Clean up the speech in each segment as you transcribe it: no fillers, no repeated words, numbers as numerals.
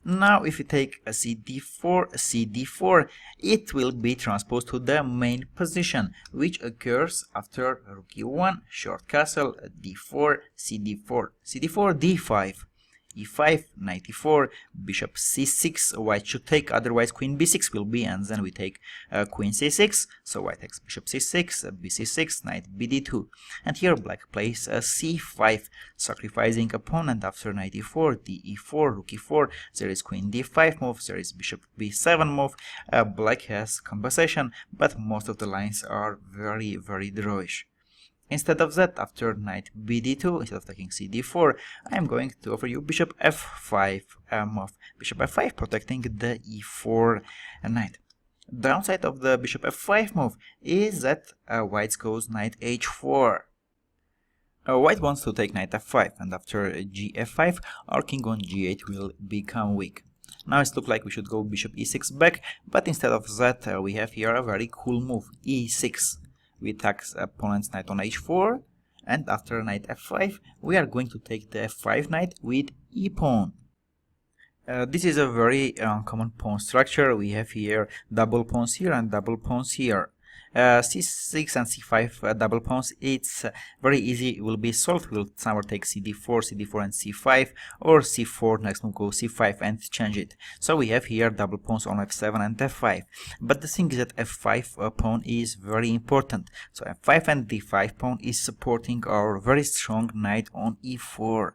Now if we take a cd4, it will be transposed to the main position, which occurs after rook e1, short castle, d4, cd4, d5, e5, knight e4, bishop c6. White should take, otherwise queen b6 will be, and then we take queen c6. So white takes bishop c6, bc6, knight bd2, and here black plays c5, sacrificing a pawn, and after knight e4, d e4, rook e4, there is queen d5 move, there is bishop b7 move. Black has compensation, but most of the lines are very drawish. Instead of that, after knight bd2, instead of taking cd4, I am going to offer you bishop f5 move. Bishop f5 protecting the e4 knight. Downside of the bishop f5 move is that white goes knight h4. White wants to take knight f5, and after gf5, our king on g8 will become weak. Now it looks like we should go bishop e6 back, but instead of that, we have here a very cool move, e6. We attack opponent's knight on h4, and after knight f5, we are going to take the f5 knight with e-pawn. This is a very common pawn structure. We have here double pawns here and double pawns here. c6 and c5 double pawns, it's very easy, it will be solved. We'll somewhere take cd4 and c5, or c4, next move go c5 and change it. So we have here double pawns on f7 and f5, but the thing is that f5 pawn is very important. So f5 and d5 pawn is supporting our very strong knight on e4.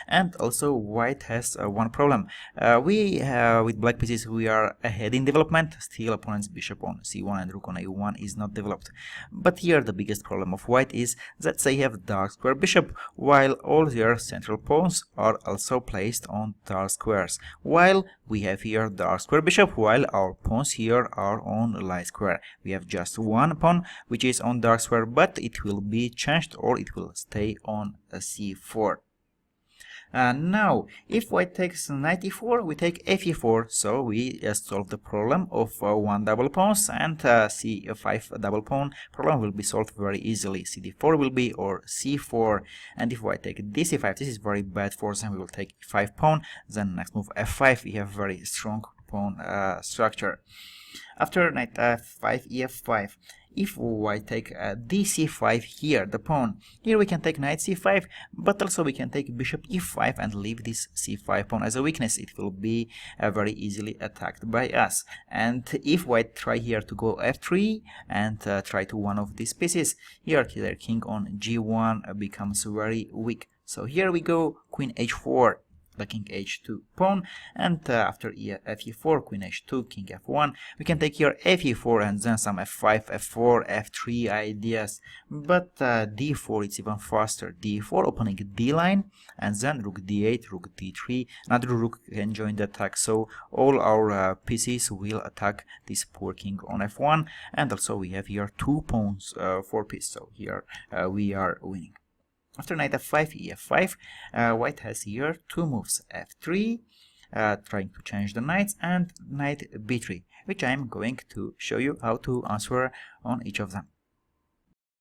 And also white has one problem. With black pieces we are ahead in development, still opponent's bishop on c1 and rook on a1 is not developed. But here the biggest problem of white is that they have dark square bishop, while all their central pawns are also placed on dark squares, while we have here dark square bishop, while our pawns here are on light square. We have just one pawn which is on dark square, but it will be changed, or it will stay on a c4. Now, if white takes knight e4, we take f e4, so we solve the problem of one double pawns, and c5 double pawn problem will be solved very easily. cd4 will be, or c4, and if white take dc5, this is very bad for them. We will take e5 pawn, then next move f5, we have very strong pawn structure. After knight f5, ef5, if white take dc5 here, the pawn, here we can take knight c5, but also we can take bishop e5 and leave this c5 pawn as a weakness. It will be very easily attacked by us. And if white try here to go f3 and try to one of these pieces, here their king on g1 becomes very weak. So here we go queen h4, the king h2 pawn, and after f e4, queen h2, king f1, we can take here f e4 and then some f5, f4, f3 ideas. But d4 it's even faster. d4 opening d line, and then rook d8, rook d3, another rook can join the attack. So all our pieces will attack this poor king on f1, and also we have here two pawns for peace. So here we are winning. After knight f5, ef5, white has here two moves, f3, trying to change the knights, and knight b3, which I am going to show you how to answer on each of them.